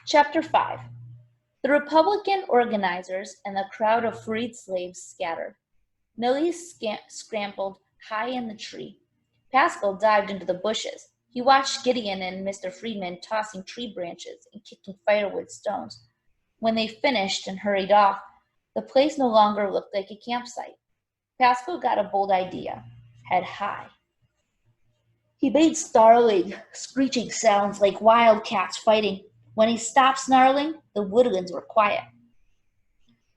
Chapter 5. The Republican organizers and the crowd of freed slaves scattered. Millie scrambled high in the tree. Pascal dived into the bushes. He watched Gideon and Mr. Freeman tossing tree branches and kicking firewood stones. When they finished and hurried off, the place no longer looked like a campsite. Pascal got a bold idea. Head high. He made startling, screeching sounds like wildcats fighting. When he stopped snarling, the woodlands were quiet.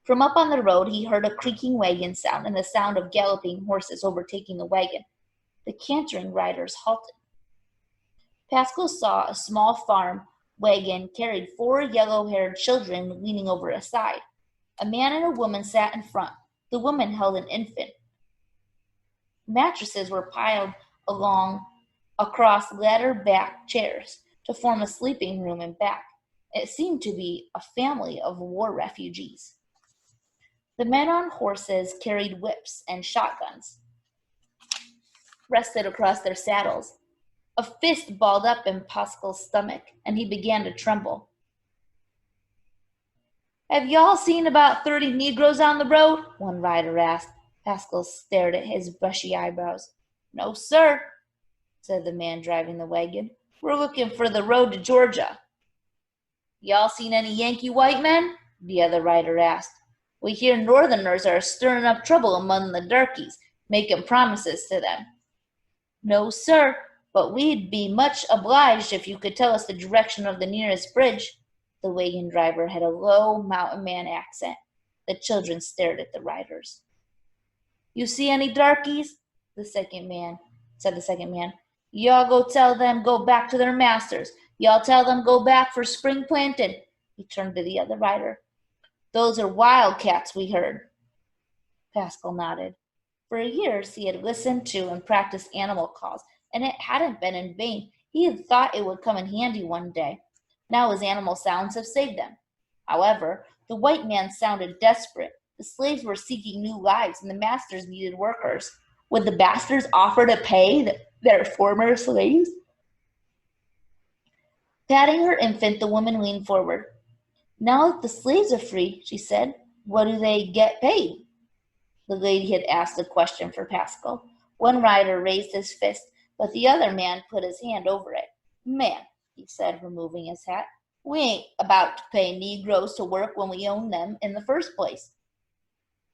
From up on the road, he heard a creaking wagon sound and the sound of galloping horses overtaking the wagon. The cantering riders halted. Pascal saw a small farm wagon carried 4 yellow-haired children leaning over a side. A man and a woman sat in front. The woman held an infant. Mattresses were piled across ladder-back chairs to form a sleeping room in back. It seemed to be a family of war refugees. The men on horses carried whips and shotguns, rested across their saddles. A fist balled up in Pascal's stomach, and he began to tremble. "Have y'all seen about 30 Negroes on the road?" one rider asked. Pascal stared at his bushy eyebrows. "No, sir," said the man driving the wagon. "We're looking for the road to Georgia." "Y'all seen any Yankee white men?" the other rider asked. "We hear Northerners are stirring up trouble among the darkies, making promises to them." "No, sir, but we'd be much obliged if you could tell us the direction of the nearest bridge." The wagon driver had a low mountain man accent. The children stared at the riders. "You see any darkies?" said the second man. "Y'all go tell them go back to their masters. Y'all tell them go back for spring planting." He turned to the other rider. "Those are wildcats we heard." Pascal nodded. For years he had listened to and practiced animal calls, and it hadn't been in vain. He had thought it would come in handy one day. Now his animal sounds have saved them. However, the white man sounded desperate. The slaves were seeking new lives, and the masters needed workers. Would the bastards offer to pay their former slaves? Patting her infant, the woman leaned forward. "Now that the slaves are free," she said, "what do they get paid?" The lady had asked the question for Pascal. One rider raised his fist, but the other man put his hand over it. "Man," he said, removing his hat, "we ain't about to pay Negroes to work when we own them in the first place.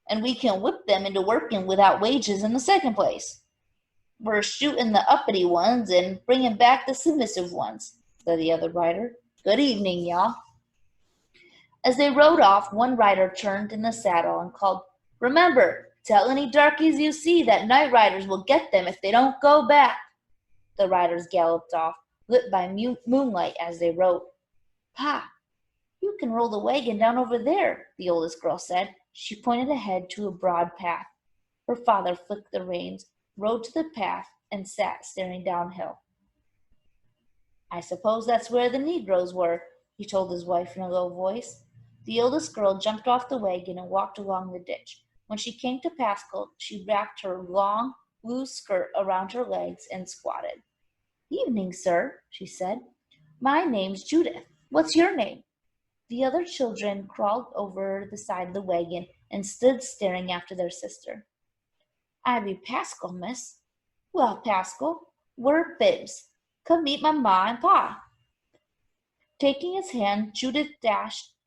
And we can whip them into working without wages in the second place. We're shooting the uppity ones and bringing back the submissive ones," said the other rider. "Good evening, y'all." As they rode off, one rider turned in the saddle and called, "Remember, tell any darkies you see that night riders will get them if they don't go back." The riders galloped off, lit by moonlight as they rode. "Pa, you can roll the wagon down over there," the oldest girl said. She pointed ahead to a broad path. Her father flicked the reins, rode to the path, and sat staring downhill. "I suppose that's where the Negroes were," he told his wife in a low voice. The oldest girl jumped off the wagon and walked along the ditch. When she came to Pascal, she wrapped her long, blue skirt around her legs and squatted. "Evening, sir," she said. "My name's Judith. What's your name?" The other children crawled over the side of the wagon and stood staring after their sister. "I be Pascal, miss." "Well, Pascal, we're Bibs. Come meet my ma and pa." Taking his hand, Judith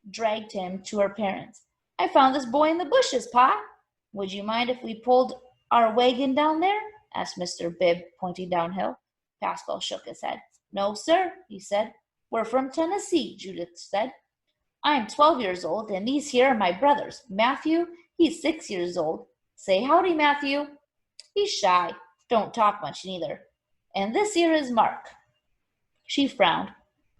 dragged him to her parents. "I found this boy in the bushes, Pa. Would you mind if we pulled our wagon down there?" asked Mr. Bibb, pointing downhill. Pascal shook his head. "No, sir," he said. "We're from Tennessee," Judith said. "I'm 12 years old, and these here are my brothers. Matthew, he's 6 years old. Say howdy, Matthew." "He's shy. Don't talk much neither. And this here is Mark." She frowned.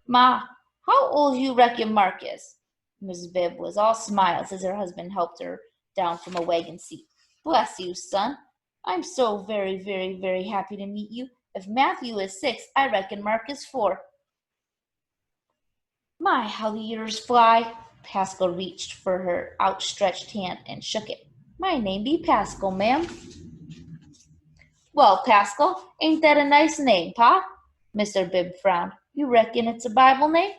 "Ma, how old you reckon Mark is?" Mrs. Bibb was all smiles as her husband helped her down from a wagon seat. "Bless you, son. I'm so very, very, very happy to meet you. If Matthew is 6, I reckon Mark is 4. "My, how the years fly!" Pascal reached for her outstretched hand and shook it. "My name be Pascal, ma'am." "Well, Pascal, ain't that a nice name, Pa?" Mr. Bibb frowned. "You reckon it's a Bible name?"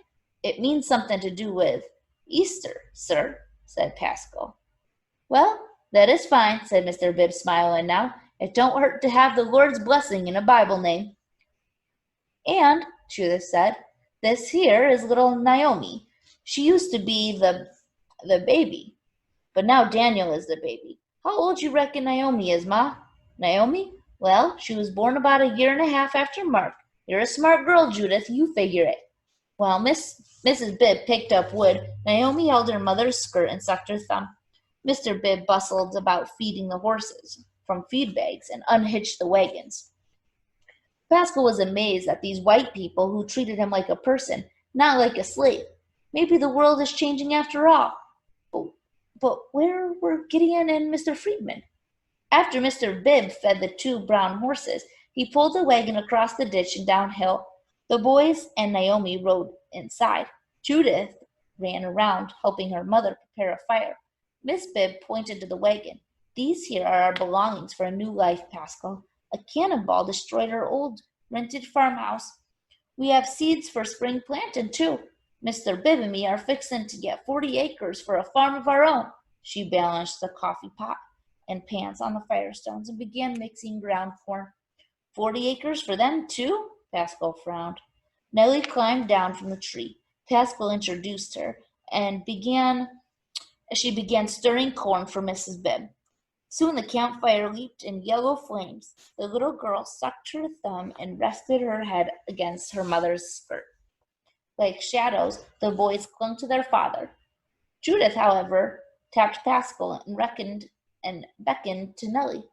It means something to do with Easter, sir, said Pascal. Well, that is fine, said Mr. Bibb, smiling now. It don't hurt to have the Lord's blessing in a Bible name. And, Judith said, this here is little Naomi. She used to be the baby, but now Daniel is the baby. How old you reckon Naomi is, Ma? Naomi? Well, she was born about a year and a half after Mark. You're a smart girl, Judith. You figure it. While Mrs. Bibb picked up wood, Naomi held her mother's skirt and sucked her thumb. Mr. Bibb bustled about feeding the horses from feed bags and unhitched the wagons. Pascal was amazed at these white people who treated him like a person, not like a slave. Maybe the world is changing after all. But where were Gideon and Mr. Friedman? After Mr. Bibb fed the 2 brown horses, he pulled the wagon across the ditch and downhill. The boys and Naomi rode inside. Judith ran around, helping her mother prepare a fire. Miss Bibb pointed to the wagon. These here are our belongings for a new life, Pascal. A cannonball destroyed our old rented farmhouse. We have seeds for spring planting, too. Mr. Bibb and me are fixing to get 40 acres for a farm of our own. She balanced the coffee pot and pans on the firestones and began mixing ground corn. 40 acres for them, too? Pascal frowned. Nellie climbed down from the tree. Pascal introduced her and she began stirring corn for Mrs. Bibb. Soon the campfire leaped in yellow flames. The little girl sucked her thumb and rested her head against her mother's skirt. Like shadows, the boys clung to their father. Judith, however, tapped Pascal and beckoned to Nellie.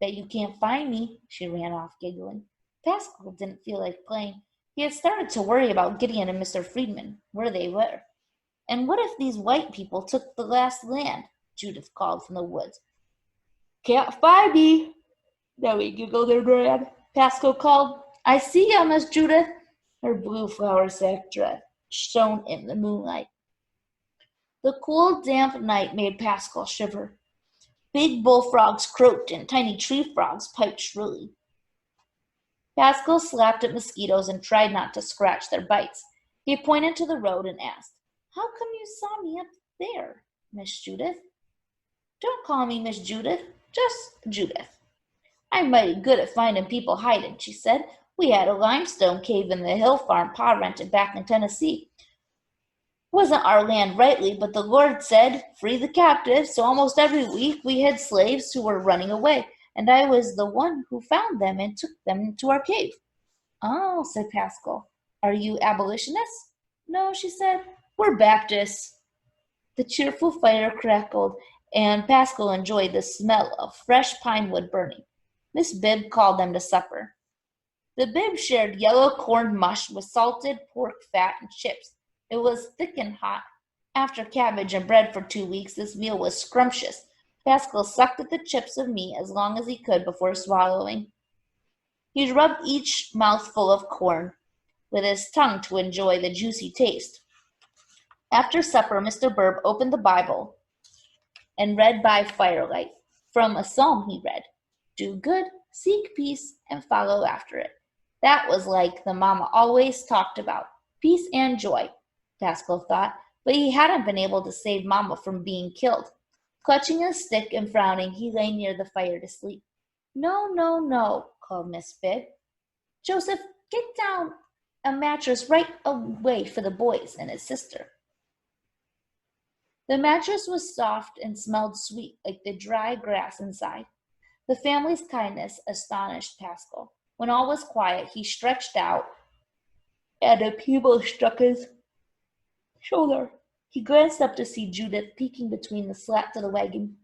Bet you can't find me, she ran off, giggling. Pascal didn't feel like playing. He had started to worry about Gideon and Mr. Friedman, where they were. And what if these white people took the last land? Judith called from the woods. Can't find me, Nellie giggled and ran. Pascal called, I see ya, Miss Judith. Her blue flower sack dress shone in the moonlight. The cool, damp night made Pascal shiver. Big bullfrogs croaked and tiny tree frogs piped shrilly. Pascal slapped at mosquitoes and tried not to scratch their bites. He pointed to the road and asked, How come you saw me up there, Miss Judith? Don't call me Miss Judith, just Judith. I'm mighty good at finding people hiding, she said. We had a limestone cave in the hill farm Pa rented back in Tennessee. Wasn't our land rightly, but the Lord said, free the captives, so almost every week we had slaves who were running away, and I was the one who found them and took them to our cave. Oh, said Pascal. Are you abolitionists? No, she said. We're Baptists. The cheerful fire crackled, and Pascal enjoyed the smell of fresh pine wood burning. Miss Bibb called them to supper. The Bibb shared yellow corn mush with salted pork fat and chips. It was thick and hot. After cabbage and bread for 2 weeks, this meal was scrumptious. Pascal sucked at the chips of meat as long as he could before swallowing. He rubbed each mouthful of corn with his tongue to enjoy the juicy taste. After supper, Mr. Bibb opened the Bible and read by firelight. From a psalm he read, Do good, seek peace, and follow after it. That was like the mama always talked about, peace and joy, Pascal thought, but he hadn't been able to save Mama from being killed. Clutching his stick and frowning, he lay near the fire to sleep. No, no, no, called Miss Bibb. Joseph, get down a mattress right away for the boys and his sister. The mattress was soft and smelled sweet like the dry grass inside. The family's kindness astonished Pascal. When all was quiet, he stretched out, and a pebble struck his shoulder. He glanced up to see Judith peeking between the slats of the wagon.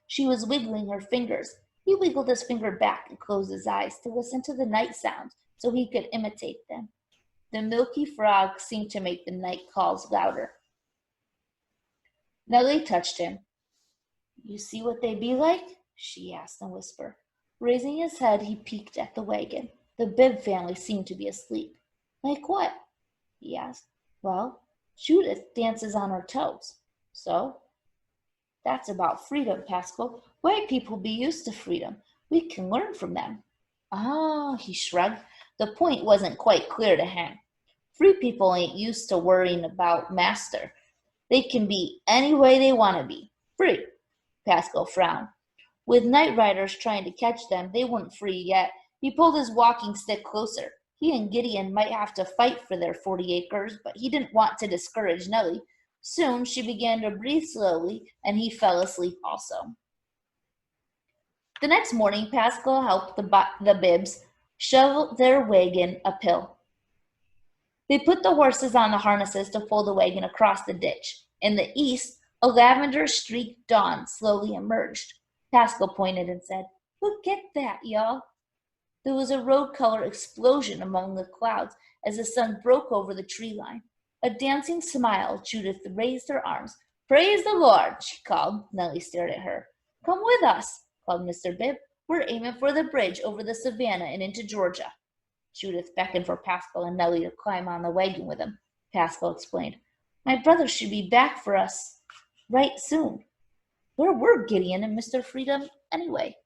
She was wiggling her fingers. He wiggled his finger back and closed his eyes to listen to the night sounds so he could imitate them. The milky frog seemed to make the night calls louder. Nellie touched him. You see what they be like? She asked in a whisper. Raising his head, he peeked at the wagon. The Bibb family seemed to be asleep. Like what? He asked. Well, Judith dances on her toes. So? That's about freedom, Pascal. White people be used to freedom. We can learn from them. Ah, he shrugged. The point wasn't quite clear to him. Free people ain't used to worrying about master. They can be any way they want to be. Free. Pascal frowned. With night riders trying to catch them, they weren't free yet. He pulled his walking stick closer. He and Gideon might have to fight for their 40 acres, but he didn't want to discourage Nellie. Soon she began to breathe slowly, and he fell asleep also. The next morning, Pascal helped the Bibbs shovel their wagon uphill. They put the horses on the harnesses to pull the wagon across the ditch. In the east, a lavender-streaked dawn slowly emerged. Pascal pointed and said, "Look at that, y'all." There was a road-color explosion among the clouds as the sun broke over the tree line. A dancing smile, Judith raised her arms. "Praise the Lord," she called. Nellie stared at her. "Come with us," called Mr. Bibb. "We're aiming for the bridge over the savannah and into Georgia." Judith beckoned for Pascal and Nellie to climb on the wagon with him. Pascal explained, "My brother should be back for us right soon." Where were Gideon and Mr. Freedom anyway?